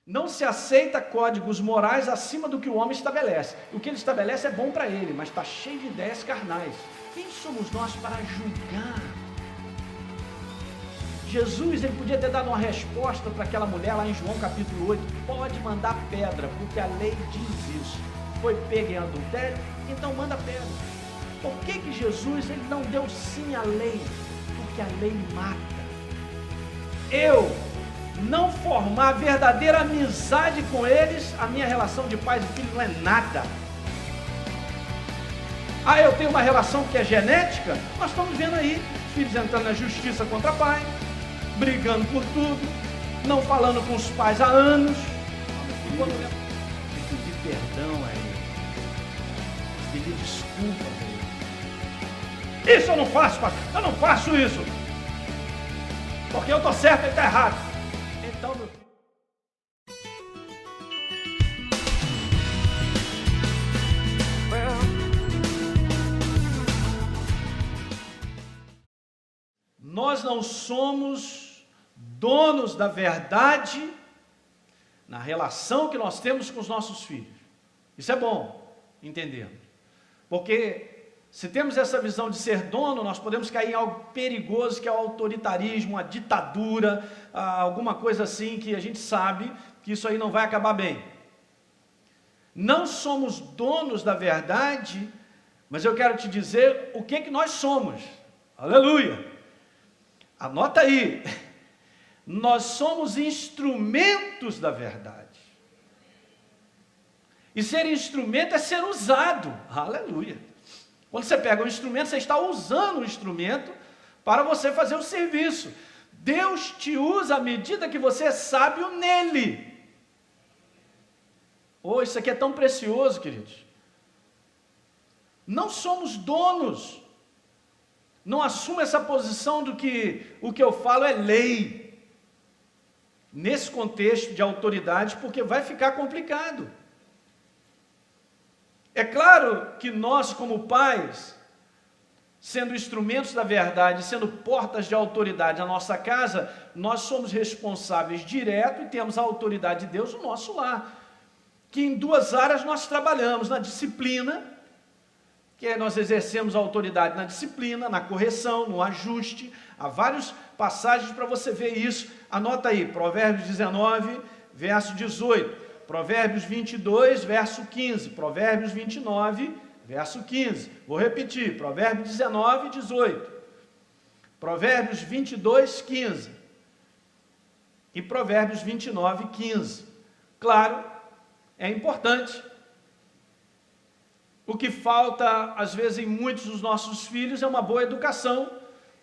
Não se aceita códigos morais acima do que o homem estabelece. O que ele estabelece é bom para ele, mas está cheio de ideias carnais. Quem somos nós para julgar? Jesus, ele podia ter dado uma resposta para aquela mulher lá em João capítulo 8. Pode mandar pedra, porque a lei diz isso. Foi pego em adultério, então manda pedra. Por que Jesus ele não deu sim à lei? Porque a lei mata. Eu não formar verdadeira amizade com eles, a minha relação de pais e filhos não é nada. Ah, eu tenho uma relação que é genética? Nós estamos vendo aí, filhos entrando na justiça contra pai, brigando por tudo, não falando com os pais há anos. E quando eu pedir perdão a ele, pedir desculpa a ele. Isso eu não faço, pastor. Eu não faço isso. Porque eu estou certo e ele está errado. Então, meu filho. Nós não somos donos da verdade na relação que nós temos com os nossos filhos. Isso é bom entender. Porque se temos essa visão de ser dono, nós podemos cair em algo perigoso, que é o autoritarismo, a ditadura, alguma coisa assim que a gente sabe que isso aí não vai acabar bem. Não somos donos da verdade, mas eu quero te dizer o que nós somos. Aleluia! Anota aí. Nós somos instrumentos da verdade. E ser instrumento é ser usado. Aleluia! Quando você pega um instrumento, você está usando o instrumento para você fazer o serviço. Deus te usa à medida que você é sábio nele. Oh, isso aqui é tão precioso, queridos. Não somos donos. Não assuma essa posição do que o que eu falo é lei. Nesse contexto de autoridade, porque vai ficar complicado. É claro que nós, como pais, sendo instrumentos da verdade, sendo portas de autoridade na nossa casa, nós somos responsáveis direto e temos a autoridade de Deus no nosso lar. Que em duas áreas nós trabalhamos, na disciplina, que é nós exercemos a autoridade na disciplina, na correção, no ajuste. Há várias passagens para você ver isso. Anota aí, Provérbios 19, verso 18. Provérbios 22, verso 15, Provérbios 29, verso 15, vou repetir, Provérbios 19, 18, Provérbios 22, 15 e Provérbios 29, 15, claro, é importante, o que falta às vezes em muitos dos nossos filhos é uma boa educação,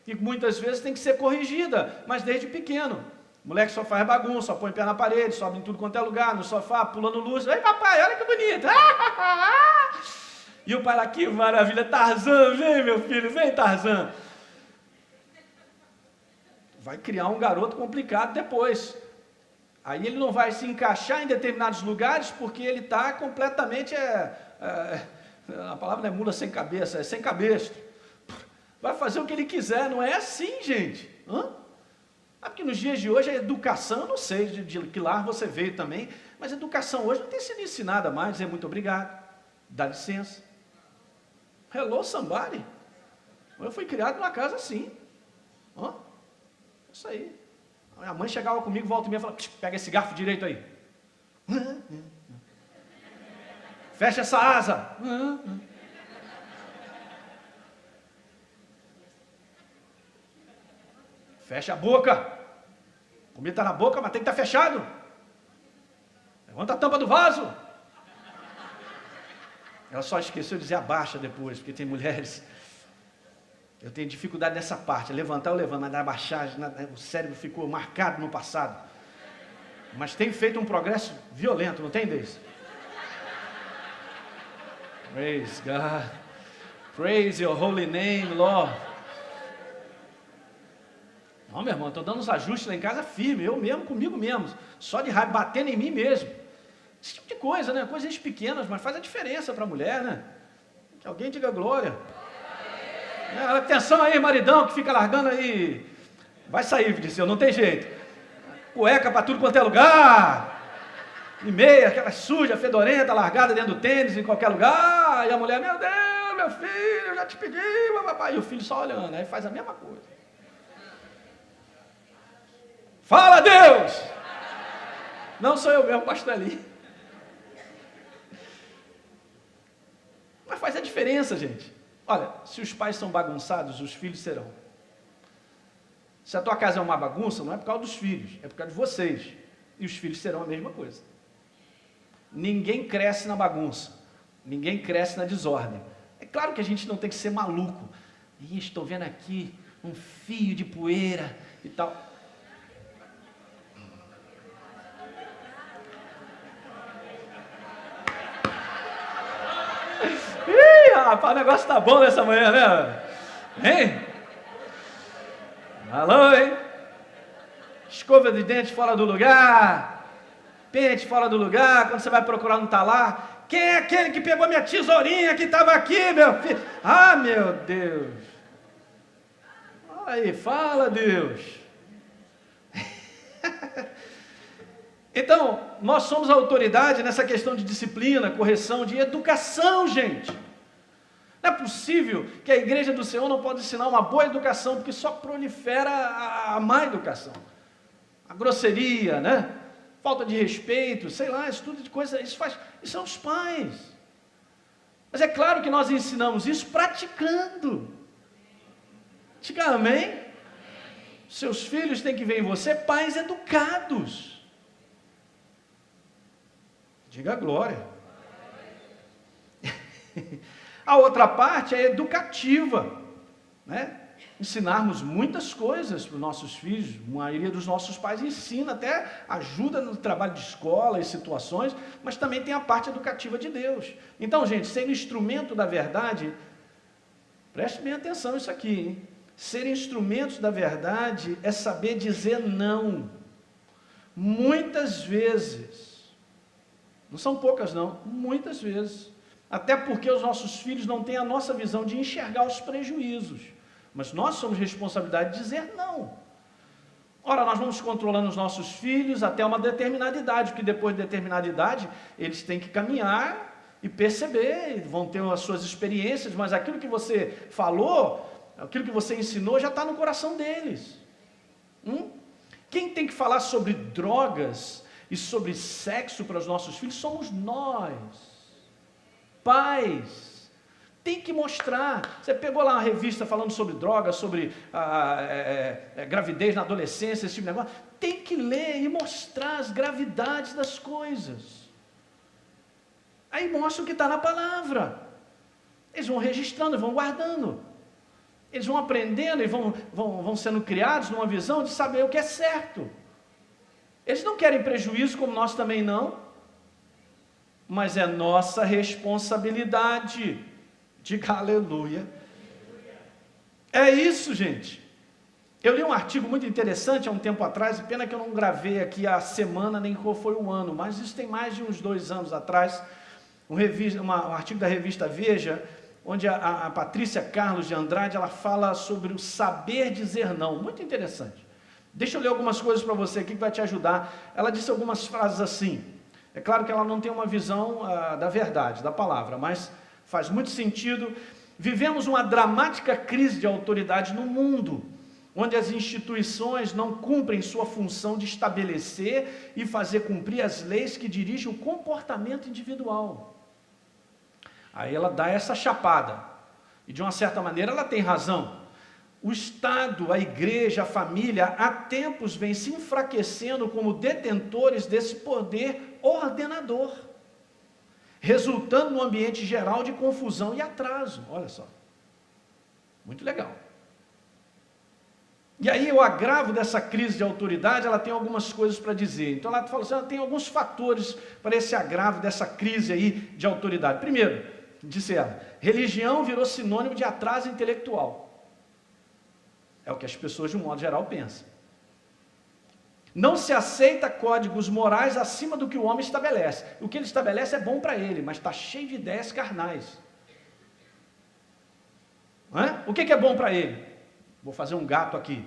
que muitas vezes tem que ser corrigida, mas desde pequeno. O moleque só faz bagunça, só põe o pé na parede, sobe em tudo quanto é lugar, no sofá, pulando luz. Ei, papai, olha que bonito. E o pai lá, que maravilha, Tarzan, vem meu filho, vem Tarzan. Vai criar um garoto complicado depois. Aí ele não vai se encaixar em determinados lugares, porque ele está completamente, a palavra não é mula sem cabeça, é sem cabestro. Vai fazer o que ele quiser, não é assim, gente. Porque nos dias de hoje a educação, eu não sei de que lar você veio também, mas a educação hoje não tem sido ensinada mais, dizer muito obrigado, dá licença. Hello, somebody. Eu fui criado numa casa assim. Isso aí. A minha mãe chegava comigo, volta e meia, falava, pega esse garfo direito aí. Fecha essa asa. Fecha a boca. A comida está na boca, mas tem que estar fechado. Levanta a tampa do vaso. Ela só esqueceu de dizer abaixa depois, porque tem mulheres. Eu tenho dificuldade nessa parte. Levantar eu levanto, mas abaixar, o cérebro ficou marcado no passado. Mas tem feito um progresso violento, não tem, Deise? Praise God. Praise your holy name, Lord. Não, meu irmão, estou dando uns ajustes lá em casa firme, eu mesmo, comigo mesmo, só de raiva, batendo em mim mesmo. Esse tipo de coisa, né? Coisas pequenas, mas faz a diferença para a mulher, né? Que alguém diga glória. Atenção aí, maridão, que fica largando aí. Vai sair, Vinícius, não tem jeito. Cueca para tudo quanto é lugar. e meia, aquela suja, fedorenta, largada dentro do tênis, em qualquer lugar, e a mulher, meu Deus, meu filho, eu já te pedi, papai, e o filho só olhando, aí faz a mesma coisa. Fala, Deus! Não sou eu mesmo, pastor ali. Mas faz a diferença, gente. Olha, se os pais são bagunçados, os filhos serão. Se a tua casa é uma bagunça, não é por causa dos filhos, é por causa de vocês. E os filhos serão a mesma coisa. Ninguém cresce na bagunça. Ninguém cresce na desordem. É claro que a gente não tem que ser maluco. Ih, estou vendo aqui um fio de poeira e tal. Ih, rapaz, o negócio tá bom nessa manhã, né? Hein? Alô, hein? Escova de dente fora do lugar, pente fora do lugar, quando você vai procurar não está lá. Quem é aquele que pegou minha tesourinha que estava aqui, meu filho? Ah, meu Deus. Aí, fala, Deus. Então, nós somos a autoridade nessa questão de disciplina, correção, de educação, gente. Não é possível que a igreja do Senhor não pode ensinar uma boa educação, porque só prolifera a má educação. A grosseria, né? Falta de respeito, sei lá, esse tudo de coisa, isso são os pais. Mas é claro que nós ensinamos isso praticando. Diga amém? Seus filhos têm que ver em você pais educados. Diga glória. A outra parte é educativa, né? Ensinarmos muitas coisas para os nossos filhos, a maioria dos nossos pais ensina, até ajuda no trabalho de escola e situações, mas também tem a parte educativa de Deus. Então, gente, ser instrumento da verdade, preste bem atenção nisso aqui, hein? Ser instrumentos da verdade é saber dizer não. Muitas vezes, não são poucas não, muitas vezes, até porque os nossos filhos não têm a nossa visão de enxergar os prejuízos. Mas nós somos responsabilidade de dizer não. Ora, nós vamos controlando os nossos filhos até uma determinada idade, porque depois de determinada idade, eles têm que caminhar e perceber, vão ter as suas experiências, mas aquilo que você falou, aquilo que você ensinou, já está no coração deles. Quem tem que falar sobre drogas e sobre sexo para os nossos filhos somos nós, pais. Tem que mostrar. Você pegou lá uma revista falando sobre drogas, sobre gravidez na adolescência, esse tipo de negócio. Tem que ler e mostrar as gravidades das coisas. Aí mostra o que está na palavra. Eles vão registrando, vão guardando. Eles vão aprendendo e vão sendo criados numa visão de saber o que é certo. Eles não querem prejuízo, como nós também não. Mas é nossa responsabilidade. Diga aleluia. É isso, gente. Eu li um artigo muito interessante há um tempo atrás, pena que eu não gravei aqui a semana, nem qual foi o ano, mas isso tem mais de uns 2 anos atrás, um artigo da revista Veja, onde a Patrícia Carlos de Andrade, ela fala sobre o saber dizer não, muito interessante. Deixa eu ler algumas coisas para você aqui que vai te ajudar. Ela disse algumas frases assim, é claro que ela não tem uma visão da verdade, da palavra, mas faz muito sentido. Vivemos uma dramática crise de autoridade no mundo, onde as instituições não cumprem sua função de estabelecer e fazer cumprir as leis que dirigem o comportamento individual. Aí ela dá essa chapada, e de uma certa maneira ela tem razão. O Estado, a igreja, a família, há tempos vem se enfraquecendo como detentores desse poder ordenador, resultando num ambiente geral de confusão e atraso. Olha só, muito legal. E aí o agravo dessa crise de autoridade, ela tem algumas coisas para dizer. Então ela fala assim, ela tem alguns fatores para esse agravo dessa crise aí de autoridade. Primeiro, disse ela, religião virou sinônimo de atraso intelectual. É o que as pessoas de um modo geral pensam. Não se aceita códigos morais acima do que o homem estabelece. O que ele estabelece é bom para ele, mas está cheio de ideias carnais. Não é? O que é bom para ele? Vou fazer um gato aqui.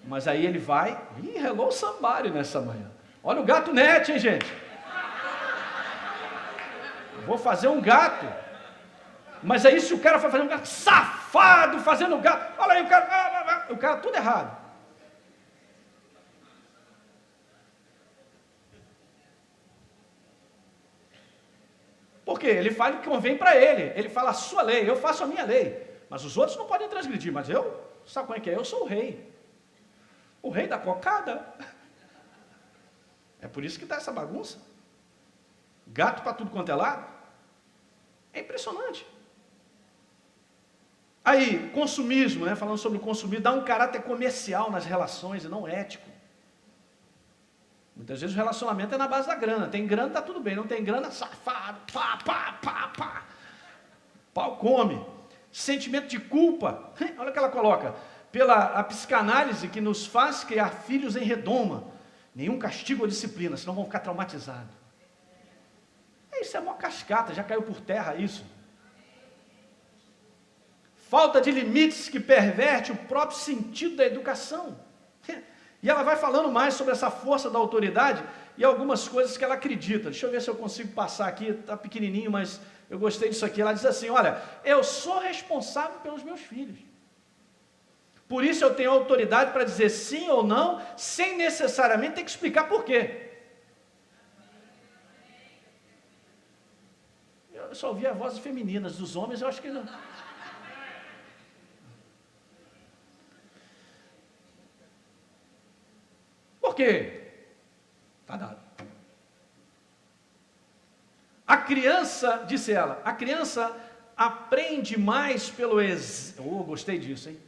Mas aí ele vai... Ih, hello somebody nessa manhã. Olha o gato net, hein, gente? vou fazer um gato. Mas aí se o cara for fazer um gato, safado, fazendo gato, olha aí o cara tudo errado. Por quê? Ele fala o que convém para ele. Ele fala a sua lei, eu faço a minha lei. Mas os outros não podem transgredir, mas eu, sabe como é que é? Eu sou o rei. O rei da cocada. É por isso que está essa bagunça. Gato para tudo quanto é lado. É impressionante. Aí, consumismo, né? Falando sobre o consumismo, dá um caráter comercial nas relações e não ético. Muitas vezes o relacionamento é na base da grana. Tem grana, está tudo bem. Não tem grana, safado, pá. Pau come. Sentimento de culpa. Olha o que ela coloca. Pela a psicanálise que nos faz criar filhos em redoma. Nenhum castigo ou disciplina, senão vão ficar traumatizados. Isso é uma cascata, já caiu por terra isso. Falta de limites que perverte o próprio sentido da educação. E ela vai falando mais sobre essa força da autoridade e algumas coisas que ela acredita. Deixa eu ver se eu consigo passar aqui, está pequenininho, mas eu gostei disso aqui. Ela diz assim, olha, eu sou responsável pelos meus filhos. Por isso eu tenho autoridade para dizer sim ou não, sem necessariamente ter que explicar por quê. Eu só ouvi as vozes femininas, dos homens eu acho que não. Por quê? Está dado. A criança, disse ela, a criança aprende mais pelo gostei disso, hein?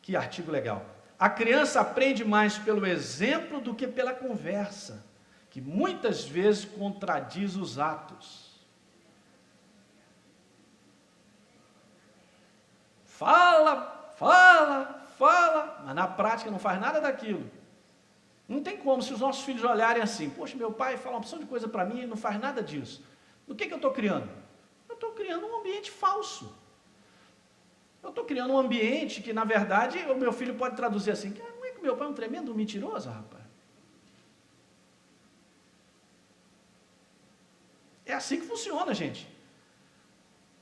Que artigo legal. A criança aprende mais pelo exemplo do que pela conversa, que muitas vezes contradiz os atos. Fala, mas na prática não faz nada daquilo. Não tem como, se os nossos filhos olharem assim, poxa, meu pai fala uma opção de coisa para mim e ele não faz nada disso. O que eu estou criando? Eu estou criando um ambiente falso. Eu estou criando um ambiente que, na verdade, o meu filho pode traduzir assim, não é que meu pai é um tremendo mentiroso, rapaz? É assim que funciona, gente.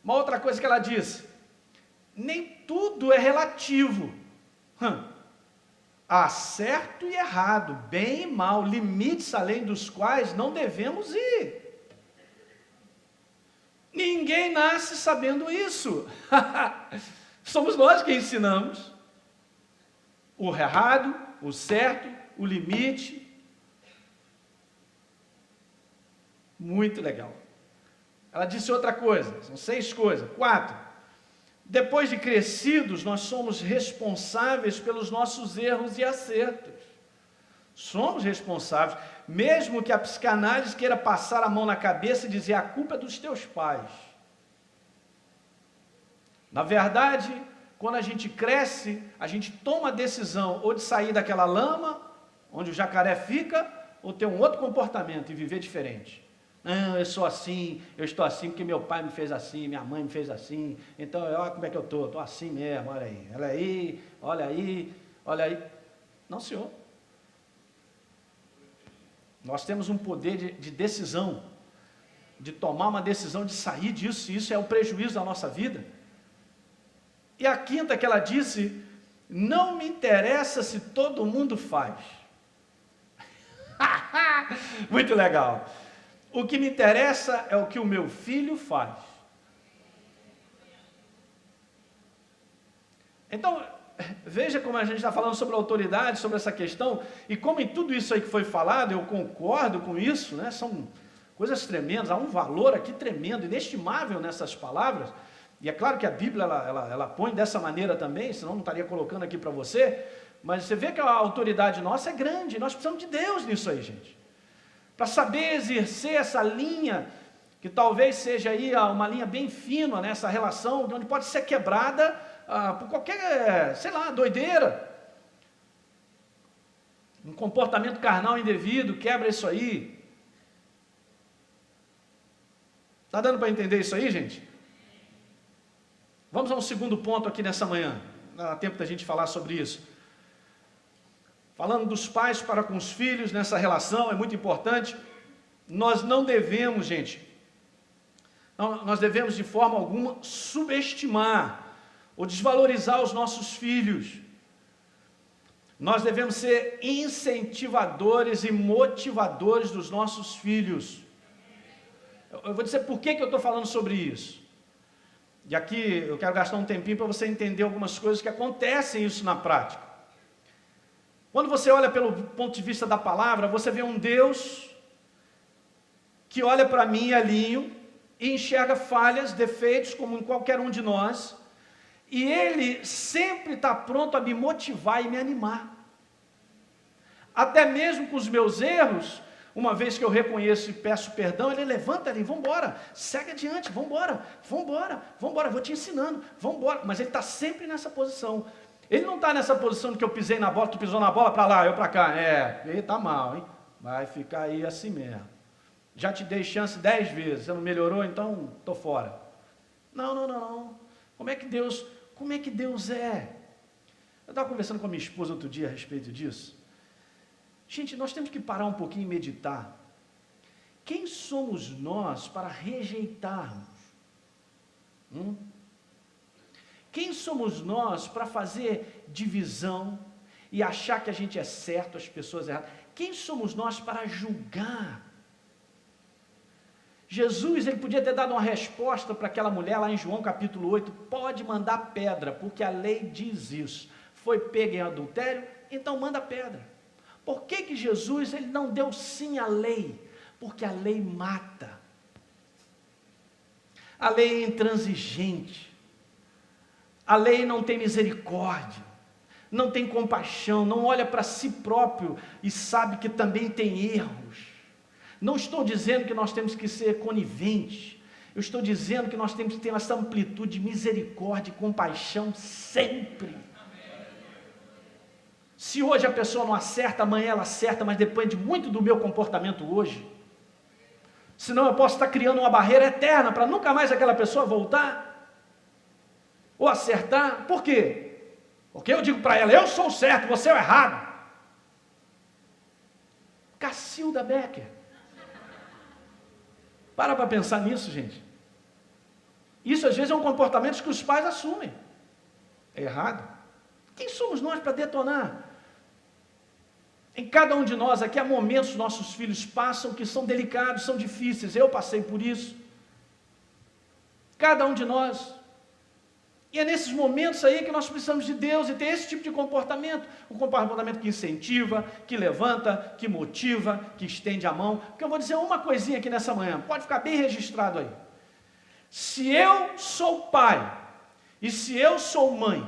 Uma outra coisa que ela diz, nem tudo é relativo. Há certo e errado, bem e mal, limites além dos quais não devemos ir. Ninguém nasce sabendo isso. Somos nós que ensinamos o errado, o certo, o limite. Muito legal. Ela disse outra coisa, são 6 coisas. 4. Depois de crescidos, nós somos responsáveis pelos nossos erros e acertos. Somos responsáveis, mesmo que a psicanálise queira passar a mão na cabeça e dizer a culpa é dos teus pais. Na verdade, quando a gente cresce, a gente toma a decisão ou de sair daquela lama, onde o jacaré fica, ou ter um outro comportamento e viver diferente. Não, eu sou assim, eu estou assim porque meu pai me fez assim, minha mãe me fez assim, então olha como é que eu estou assim mesmo, olha aí. Não, senhor. Nós temos um poder de decisão, de tomar uma decisão, de sair disso, e isso é um prejuízo da nossa vida. E a 5ª que ela disse, não me interessa se todo mundo faz. Muito legal. O que me interessa é o que o meu filho faz. Então, veja como a gente está falando sobre autoridade, sobre essa questão, e como em tudo isso aí que foi falado, eu concordo com isso, né? São coisas tremendas, há um valor aqui tremendo, inestimável nessas palavras, e é claro que a Bíblia, ela põe dessa maneira também, senão não estaria colocando aqui para você, mas você vê que a autoridade nossa é grande, nós precisamos de Deus nisso aí, gente. Para saber exercer essa linha, que talvez seja aí uma linha bem fina nessa relação, onde pode ser quebrada por qualquer, sei lá, doideira. Um comportamento carnal indevido, quebra isso aí. Está dando para entender isso aí, gente? Vamos a um segundo ponto aqui nessa manhã. Não dá tempo da gente falar sobre isso. Falando dos pais para com os filhos nessa relação, é muito importante. nós não devemos, gente, nós devemos de forma alguma subestimar ou desvalorizar os nossos filhos. Nós devemos ser incentivadores e motivadores dos nossos filhos. Eu vou dizer por que eu estou falando sobre isso. E aqui eu quero gastar um tempinho para você entender algumas coisas que acontecem isso na prática. Quando você olha pelo ponto de vista da palavra, você vê um Deus que olha para mim, Elinho, e enxerga falhas, defeitos, como em qualquer um de nós, e Ele sempre está pronto a me motivar e me animar. Até mesmo com os meus erros, uma vez que eu reconheço e peço perdão, Ele levanta ali, vamos embora, segue adiante, vamos embora, vou te ensinando, vamos embora. Mas Ele está sempre nessa posição. Ele não está nessa posição de que eu pisei na bola, tu pisou na bola, para lá, eu para cá. Está mal, hein? Vai ficar aí assim mesmo. Já te dei chance 10 vezes, você não melhorou, então estou fora. Não. Como é que Deus é? Eu estava conversando com a minha esposa outro dia a respeito disso. Gente, nós temos que parar um pouquinho e meditar. Quem somos nós para rejeitarmos? Quem somos nós para fazer divisão e achar que a gente é certo, as pessoas erradas? Quem somos nós para julgar? Jesus, ele podia ter dado uma resposta para aquela mulher lá em João capítulo 8, pode mandar pedra, porque a lei diz isso. Foi pega em adultério, então manda pedra. Por que Jesus, ele não deu sim à lei? Porque a lei mata. A lei é intransigente. A lei não tem misericórdia, não tem compaixão, não olha para si próprio e sabe que também tem erros. Não estou dizendo que nós temos que ser coniventes, eu estou dizendo que nós temos que ter essa amplitude de misericórdia e compaixão sempre. Se hoje a pessoa não acerta, amanhã ela acerta, mas depende muito do meu comportamento hoje. Senão eu posso estar criando uma barreira eterna para nunca mais aquela pessoa voltar ou acertar. Por quê? Porque eu digo para ela, eu sou o certo, você é o errado. Cacilda Becker. Para pensar nisso, gente. Isso às vezes é um comportamento que os pais assumem. É errado. Quem somos nós para detonar? Em cada um de nós aqui há momentos que nossos filhos passam que são delicados, são difíceis. Eu passei por isso. Cada um de nós. E é nesses momentos aí que nós precisamos de Deus e ter esse tipo de comportamento. Um comportamento que incentiva, que levanta, que motiva, que estende a mão. Porque eu vou dizer uma coisinha aqui nessa manhã, pode ficar bem registrado aí. Se eu sou pai, e se eu sou mãe,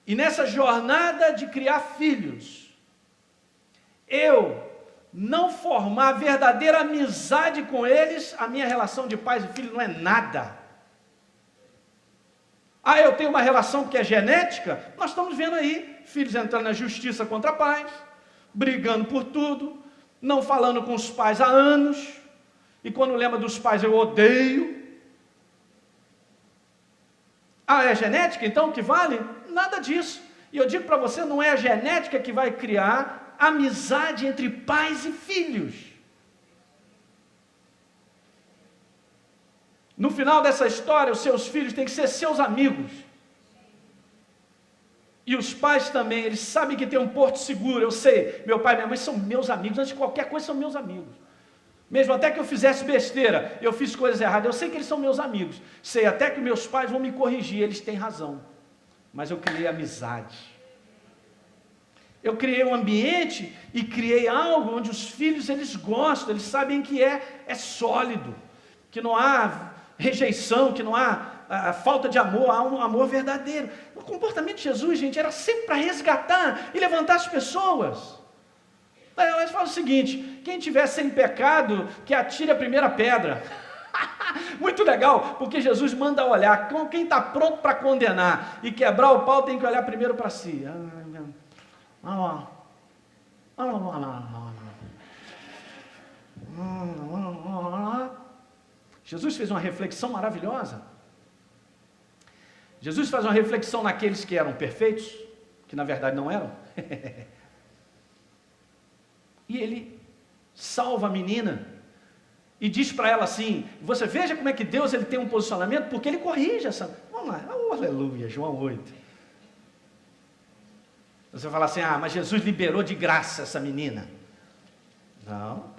e nessa jornada de criar filhos, eu não formar verdadeira amizade com eles, a minha relação de pais e filhos não é nada. Eu tenho uma relação que é genética, nós estamos vendo aí, filhos entrando na justiça contra pais, brigando por tudo, não falando com os pais há anos, e quando lembra dos pais eu odeio. É genética então que vale? Nada disso. E eu digo para você, não é a genética que vai criar amizade entre pais e filhos. No final dessa história, os seus filhos têm que ser seus amigos. E os pais também, eles sabem que tem um porto seguro. Eu sei, meu pai e minha mãe são meus amigos, antes de qualquer coisa são meus amigos. Mesmo até que eu fizesse besteira, eu fiz coisas erradas, eu sei que eles são meus amigos. Sei até que meus pais vão me corrigir, eles têm razão. Mas eu criei amizade. Eu criei um ambiente e criei algo onde os filhos, eles gostam, eles sabem que é sólido, que não há rejeição, que não há falta de amor, há um amor verdadeiro. O comportamento de Jesus, gente, era sempre para resgatar e levantar as pessoas. Aí elas falam o seguinte, quem tiver sem pecado, que atire a primeira pedra. Muito legal, porque Jesus manda olhar, quem está pronto para condenar e quebrar o pau tem que olhar primeiro para si. Jesus fez uma reflexão maravilhosa. Jesus faz uma reflexão naqueles que eram perfeitos, que na verdade não eram. E ele salva a menina, e diz para ela assim, você veja como é que Deus ele tem um posicionamento, porque ele corrige essa... Vamos lá, oh, aleluia, João 8. Você fala assim, mas Jesus liberou de graça essa menina. Não.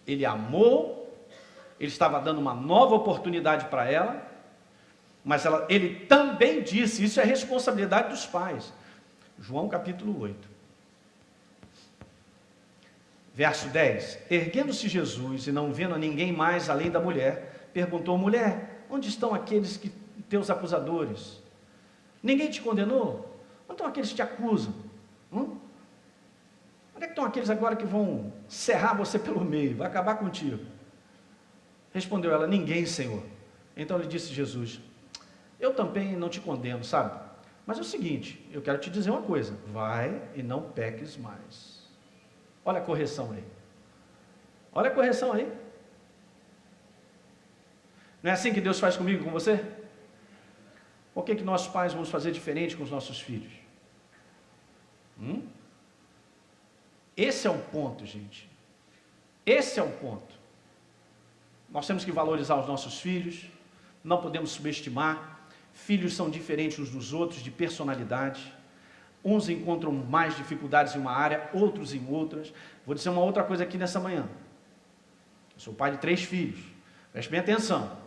Ele amou, ele estava dando uma nova oportunidade para ela, mas ele também disse, isso é responsabilidade dos pais. João capítulo 8. Verso 10, erguendo-se Jesus e não vendo a ninguém mais além da mulher, perguntou, mulher, onde estão aqueles teus acusadores? Ninguém te condenou? Onde estão aqueles que te acusam? Onde é que estão aqueles agora que vão serrar você pelo meio, vai acabar contigo? Respondeu ela, ninguém, Senhor. Então lhe disse Jesus, eu também não te condeno, sabe? Mas é o seguinte, eu quero te dizer uma coisa, vai e não peques mais. Olha a correção aí. Olha a correção aí. Não é assim que Deus faz comigo e com você? Por que nós pais vamos fazer diferente com os nossos filhos? Esse é o ponto, gente. Esse é o ponto. Nós temos que valorizar os nossos filhos, não podemos subestimar. Filhos são diferentes uns dos outros, de personalidade. Uns encontram mais dificuldades em uma área, outros em outras. Vou dizer uma outra coisa aqui nessa manhã. Eu sou pai de 3 filhos. Preste bem atenção.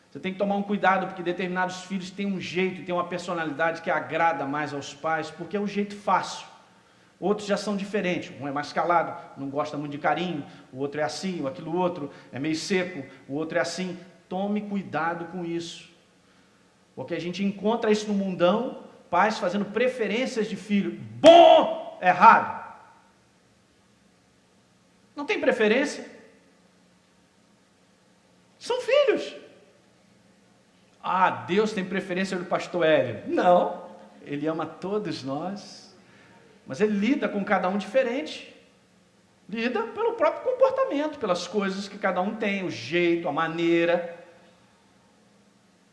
Você tem que tomar um cuidado, porque determinados filhos têm um jeito, têm uma personalidade que agrada mais aos pais, porque é um jeito fácil. Outros já são diferentes. Um é mais calado, não gosta muito de carinho. O outro é assim, o aquilo outro é meio seco. O outro é assim. Tome cuidado com isso. Porque a gente encontra isso no mundão, pais fazendo preferências de filho. Bom, errado. Não tem preferência. São filhos. Deus tem preferência do pastor Hélio. Não, ele ama todos nós. Mas ele lida com cada um diferente. Lida pelo próprio comportamento, pelas coisas que cada um tem, o jeito, a maneira.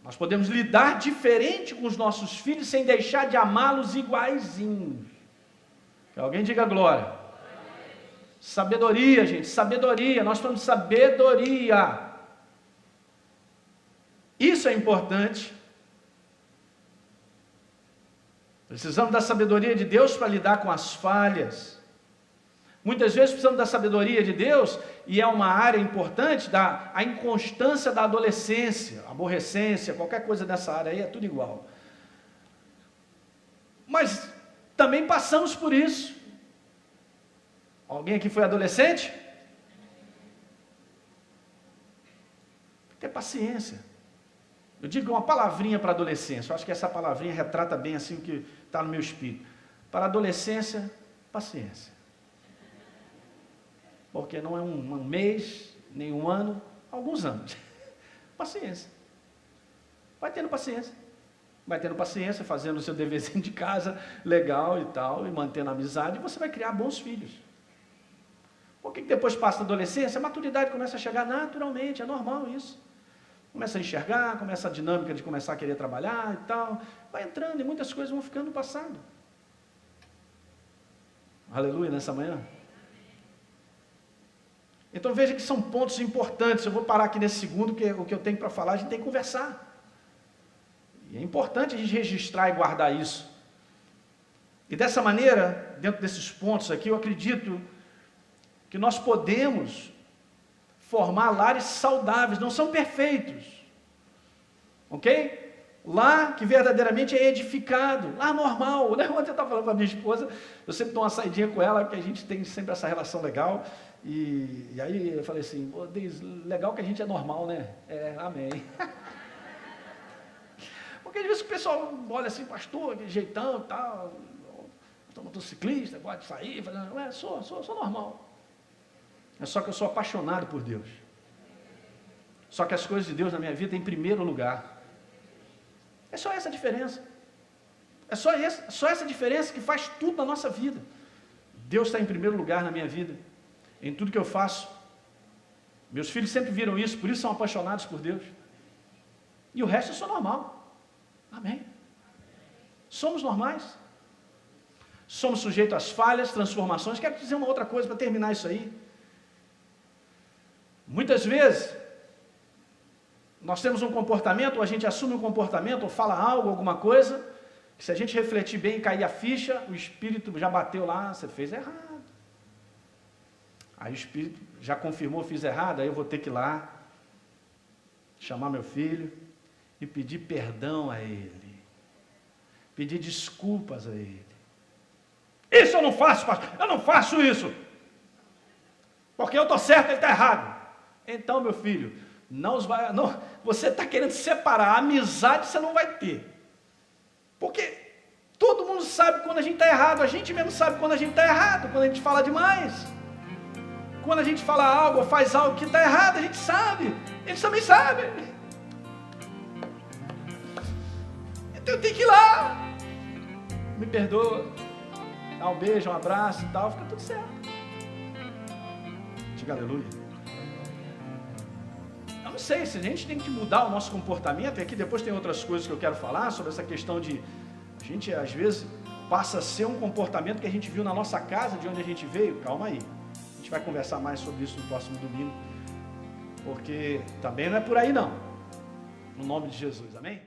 Nós podemos lidar diferente com os nossos filhos sem deixar de amá-los iguaizinhos. Que alguém diga glória. Sabedoria, gente, sabedoria. Nós falamos de sabedoria. Isso é importante. Precisamos da sabedoria de Deus para lidar com as falhas. Muitas vezes precisamos da sabedoria de Deus, e é uma área importante, a inconstância da adolescência, aborrecência, qualquer coisa dessa área aí, é tudo igual. Mas também passamos por isso. Alguém aqui foi adolescente? Ter paciência. Eu digo uma palavrinha para a adolescência, eu acho que essa palavrinha retrata bem assim o que está no meu espírito. Para a adolescência, paciência. Porque não é um mês, nem um ano, alguns anos. Paciência. Vai tendo paciência. Vai tendo paciência, fazendo o seu deverzinho de casa, legal e tal, e mantendo a amizade, e você vai criar bons filhos. Por que depois passa a adolescência? A maturidade começa a chegar naturalmente, é normal isso. Começa a enxergar, começa a dinâmica de começar a querer trabalhar e tal. Vai entrando e muitas coisas vão ficando no passado. Aleluia, nessa manhã. Então veja que são pontos importantes. Eu vou parar aqui nesse segundo, que é o que eu tenho para falar, a gente tem que conversar. E é importante a gente registrar e guardar isso. E dessa maneira, dentro desses pontos aqui, eu acredito que nós podemos formar lares saudáveis, não são perfeitos. Ok? Lar que verdadeiramente é edificado, lar normal, né? Ontem eu estava falando para minha esposa, eu sempre dou uma saidinha com ela, porque a gente tem sempre essa relação legal, e aí eu falei assim, Deus, legal que a gente é normal, né? Amém. Porque às vezes o pessoal olha assim, pastor, que jeitão e tal, sou motociclista, gosto de sair, falando, sou normal. É só que eu sou apaixonado por Deus. Só que as coisas de Deus na minha vida em primeiro lugar. É só essa a diferença. É só essa diferença que faz tudo na nossa vida. Deus está em primeiro lugar na minha vida, em tudo que eu faço. Meus filhos sempre viram isso, por isso são apaixonados por Deus. E o resto é só normal. Amém. Somos normais. Somos sujeitos às falhas, transformações. Quero dizer uma outra coisa para terminar isso aí. Muitas vezes, nós temos um comportamento, ou a gente assume um comportamento, ou fala algo, alguma coisa, que se a gente refletir bem e cair a ficha, o Espírito já bateu lá, você fez errado. Aí o Espírito já confirmou, fiz errado, aí eu vou ter que ir lá, chamar meu filho e pedir perdão a ele, pedir desculpas a ele. Isso eu não faço, pastor, eu não faço isso, porque eu estou certo, ele está errado. Então, meu filho, não, você está querendo separar, a amizade você não vai ter, porque todo mundo sabe quando a gente está errado, a gente mesmo sabe quando a gente está errado, quando a gente fala demais. Quando a gente fala algo ou faz algo que está errado, a gente sabe. Eles também sabem. Então eu tenho que ir lá. Me perdoa. Dá um beijo, um abraço e tal. Fica tudo certo. Diga aleluia. Eu não sei se a gente tem que mudar o nosso comportamento. E aqui depois tem outras coisas que eu quero falar sobre essa questão de... A gente às vezes passa a ser um comportamento que a gente viu na nossa casa, de onde a gente veio. Calma aí. A gente vai conversar mais sobre isso no próximo domingo, porque também não é por aí não, no nome de Jesus, amém?